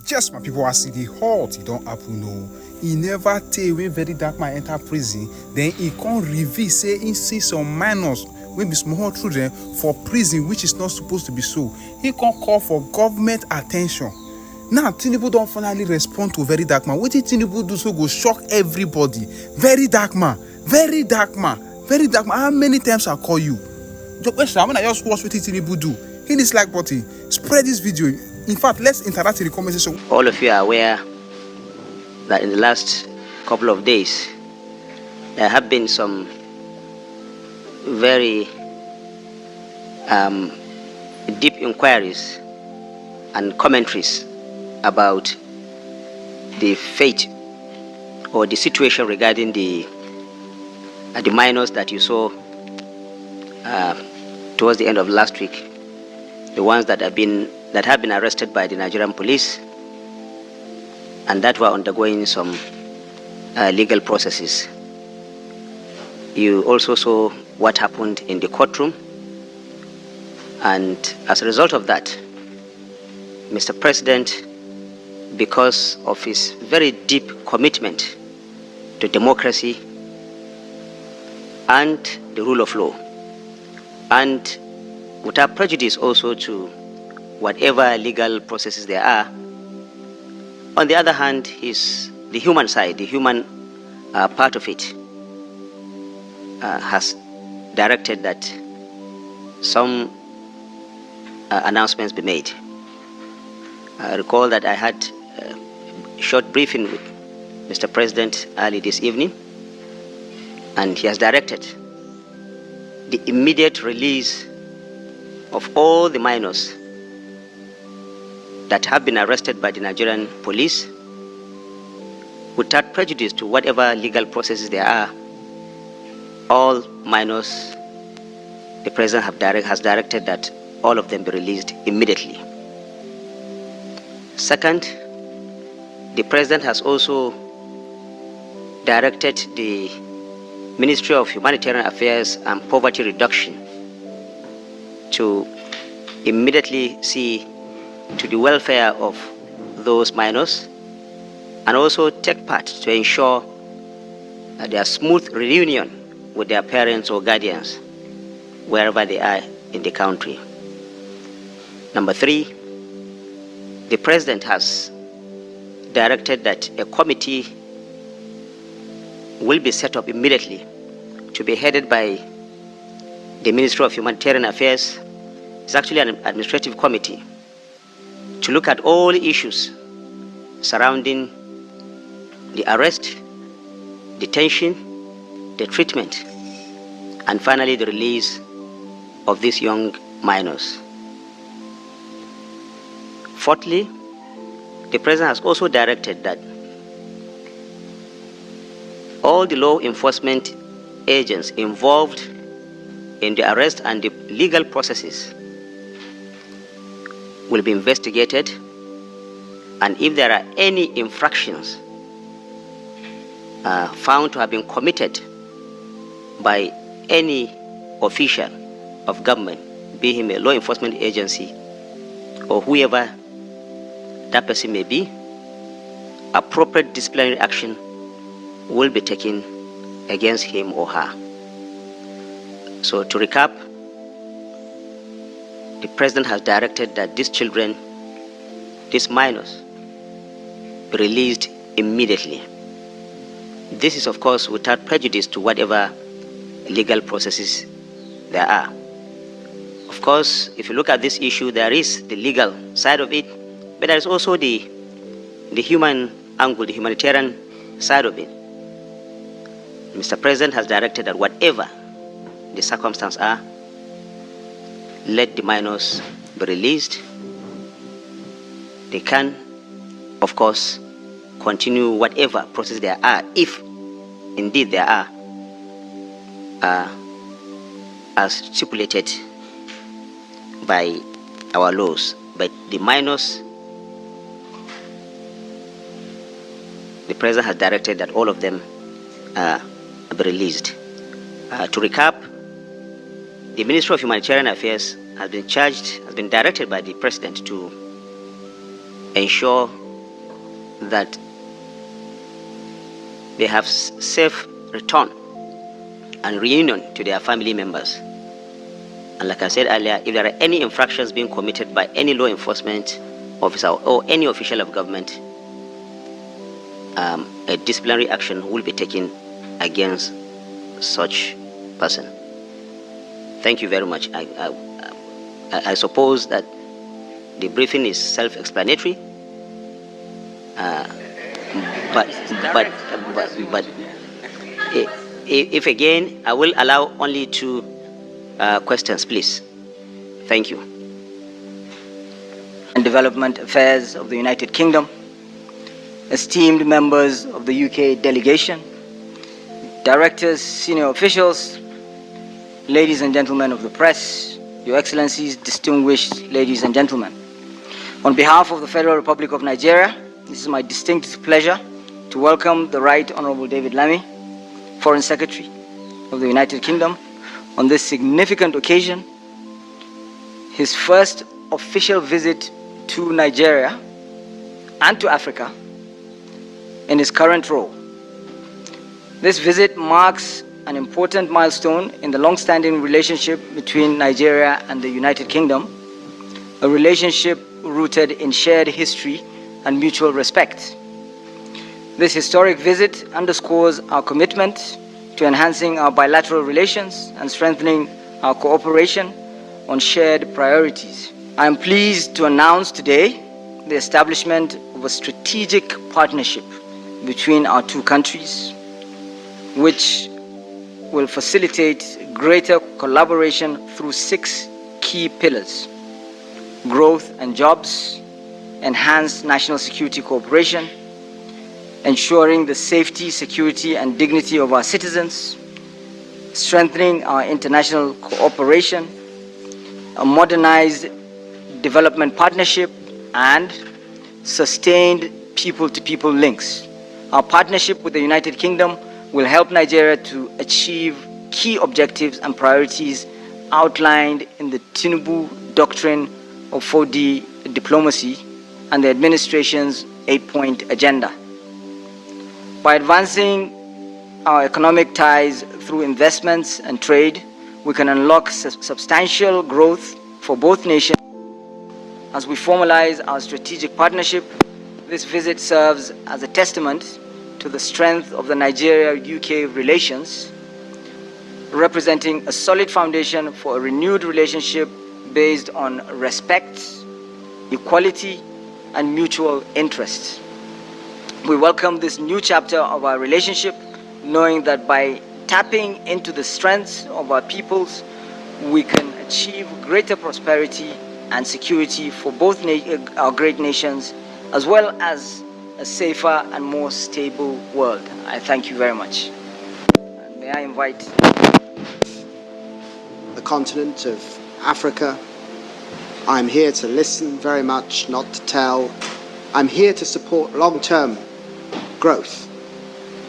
Just my people, as the halt, it don't happen. No, he never tell when very dark man enter prison. Then he can't reveal say he see some minors wey be small children for prison, which is not supposed to be so. He can't call for government attention. Now Tinubu don't finally respond to very dark man. What did Tinubu do so go shock everybody? Very dark man, very dark man, very dark man. How many times I call you? When I just watch what Tinubu do, hit this like button, spread this video. In fact, let's interact in the comment section. All of you are aware that in the last couple of days, there have been some very deep inquiries and commentaries about the fate or the situation regarding the minors that you saw towards the end of last week, the ones that have been arrested by the Nigerian police and that were undergoing some legal processes. You also saw what happened in the courtroom, and as a result of that, Mr. President, because of his very deep commitment to democracy and the rule of law, and without prejudice also to whatever legal processes there are, on the other hand, the human side, the human part of it, has directed that some announcements be made. I recall that I had a short briefing with Mr. President early this evening, and he has directed the immediate release of all the minors that have been arrested by the Nigerian police without prejudice to whatever legal processes there are. All minors, the President has directed that all of them be released immediately. Second, the President has also directed the Ministry of Humanitarian Affairs and Poverty Reduction to immediately see to the welfare of those minors and also take part to ensure their smooth reunion with their parents or guardians wherever they are in the country. Number three, the President has directed that a committee will be set up immediately to be headed by the Ministry of Humanitarian Affairs. It's actually an administrative committee to look at all issues surrounding the arrest, detention, the treatment, and finally the release of these young minors. Fourthly, the President has also directed that all the law enforcement agents involved in the arrest and the legal processes will be investigated, and if there are any infractions found to have been committed by any official of government, be him a law enforcement agency or whoever that person may be, appropriate disciplinary action will be taken against him or her. So to recap, the President has directed that these children, these minors, be released immediately. This is, of course, without prejudice to whatever legal processes there are. Of course, if you look at this issue, there is the legal side of it, but there is also the human angle, the humanitarian side of it. Mr. President has directed that whatever the circumstances are, let the minors be released. They can, of course, continue whatever process there are, if indeed there are, as stipulated by our laws. But the minors, the President has directed that all of them be released. To recap, the Ministry of Humanitarian Affairs has been directed by the President to ensure that they have safe return and reunion to their family members. And like I said earlier, if there are any infractions being committed by any law enforcement officer or any official of government, a disciplinary action will be taken against such person. Thank you very much. I suppose that the briefing is self-explanatory, but if again, I will allow only 2 questions, please. Thank you. And Development Affairs of the United Kingdom, esteemed members of the UK delegation, directors, senior officials, ladies and gentlemen of the press, Your Excellencies, distinguished ladies and gentlemen. On behalf of the Federal Republic of Nigeria, this is my distinct pleasure to welcome the Right Honorable David Lammy, Foreign Secretary of the United Kingdom, on this significant occasion, his first official visit to Nigeria and to Africa in his current role. This visit marks an important milestone in the long-standing relationship between Nigeria and the United Kingdom, a relationship rooted in shared history and mutual respect. This historic visit underscores our commitment to enhancing our bilateral relations and strengthening our cooperation on shared priorities. I am pleased to announce today the establishment of a strategic partnership between our 2 countries, which will facilitate greater collaboration through 6 key pillars: growth and jobs, enhanced national security cooperation, ensuring the safety, security, and dignity of our citizens, strengthening our international cooperation, a modernized development partnership, and sustained people-to-people links. Our partnership with the United Kingdom will help Nigeria to achieve key objectives and priorities outlined in the Tinubu doctrine of 4D diplomacy and the administration's 8-point agenda. By advancing our economic ties through investments and trade, we can unlock substantial growth for both nations. As we formalize our strategic partnership, this visit serves as a testament to the strength of the Nigeria-UK relations, representing a solid foundation for a renewed relationship based on respect, equality, and mutual interest. We welcome this new chapter of our relationship, knowing that by tapping into the strengths of our peoples, we can achieve greater prosperity and security for both our great nations, as well as a safer and more stable world. I thank you very much. And may I invite the continent of Africa. I'm here to listen very much, not to tell. I'm here to support long-term growth,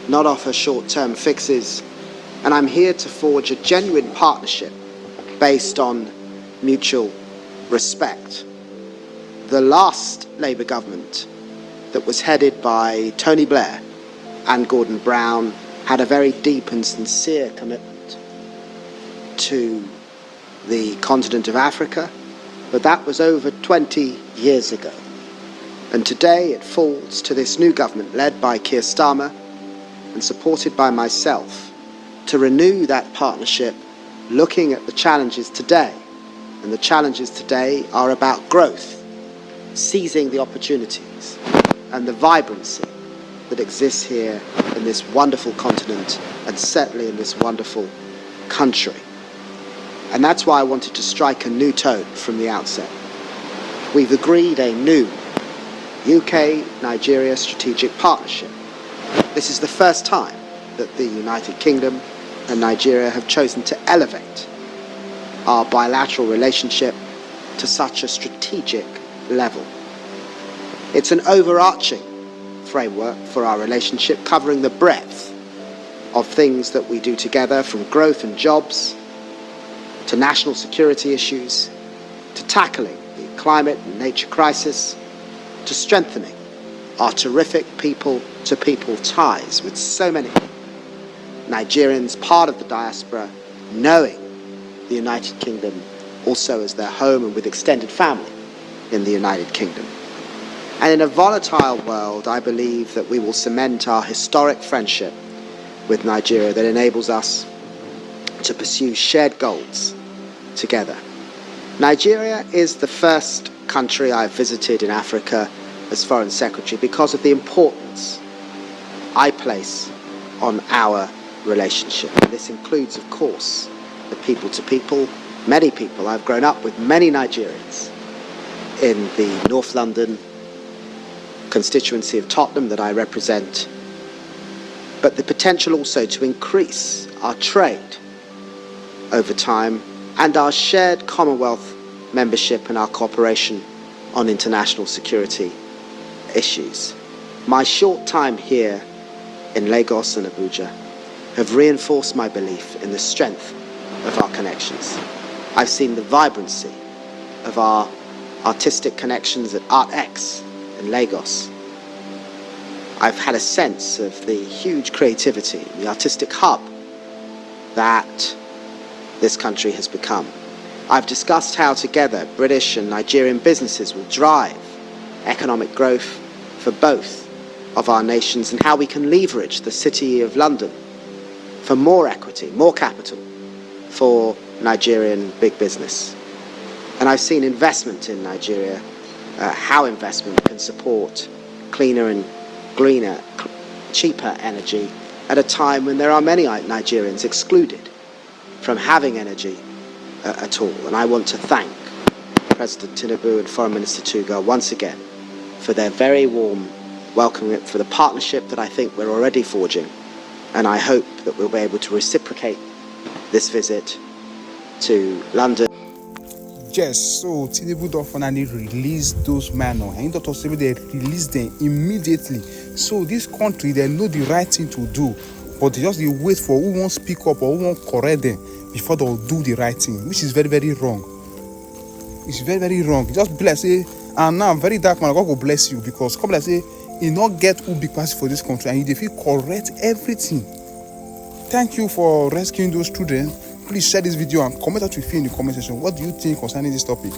not offer short-term fixes. And I'm here to forge a genuine partnership based on mutual respect. The last Labour government that was headed by Tony Blair and Gordon Brown had a very deep and sincere commitment to the continent of Africa, but that was over 20 years ago. And today it falls to this new government led by Keir Starmer and supported by myself to renew that partnership, looking at the challenges today. And the challenges today are about growth, seizing the opportunities and the vibrancy that exists here in this wonderful continent and certainly in this wonderful country. And that's why I wanted to strike a new tone from the outset. We've agreed a new UK-Nigeria strategic partnership. This is the first time that the United Kingdom and Nigeria have chosen to elevate our bilateral relationship to such a strategic level. It's an overarching framework for our relationship, covering the breadth of things that we do together, from growth and jobs to national security issues, to tackling the climate and nature crisis, to strengthening our terrific people-to-people ties with so many Nigerians, part of the diaspora, knowing the United Kingdom also as their home and with extended family in the United Kingdom. And in a volatile world, I believe that we will cement our historic friendship with Nigeria that enables us to pursue shared goals together. Nigeria is the first country I've visited in Africa as Foreign Secretary because of the importance I place on our relationship. And this includes, of course, the people-to-people, many people. I've grown up with many Nigerians in the North London constituency of Tottenham that I represent, but the potential also to increase our trade over time and our shared Commonwealth membership and our cooperation on international security issues. My short time here in Lagos and Abuja have reinforced my belief in the strength of our connections. I've seen the vibrancy of our artistic connections at ArtX in Lagos. I've had a sense of the huge creativity, the artistic hub that this country has become. I've discussed how together British and Nigerian businesses will drive economic growth for both of our nations and how we can leverage the City of London for more equity, more capital for Nigerian big business. And I've seen investment in Nigeria, how investment can support cleaner and greener, cheaper energy at a time when there are many Nigerians excluded from having energy at all. And I want to thank President Tinubu and Foreign Minister Tuga once again for their very warm welcome, for the partnership that I think we're already forging. And I hope that we'll be able to reciprocate this visit to London. Yes, so Tinubu don finally release those minors, and Dr. Sebi, they release them immediately. So this country, they know the right thing to do, but they just wait for who won't speak up or who won't correct them before they'll do the right thing, which is very, very wrong. It's very, very wrong. Just be like say, and now very dark man, God will bless you, because come like say, you not get who big pass for this country, and you feel correct everything. Thank you for rescuing those children. Please share this video and comment what you feel in the comment section. What do you think concerning this topic?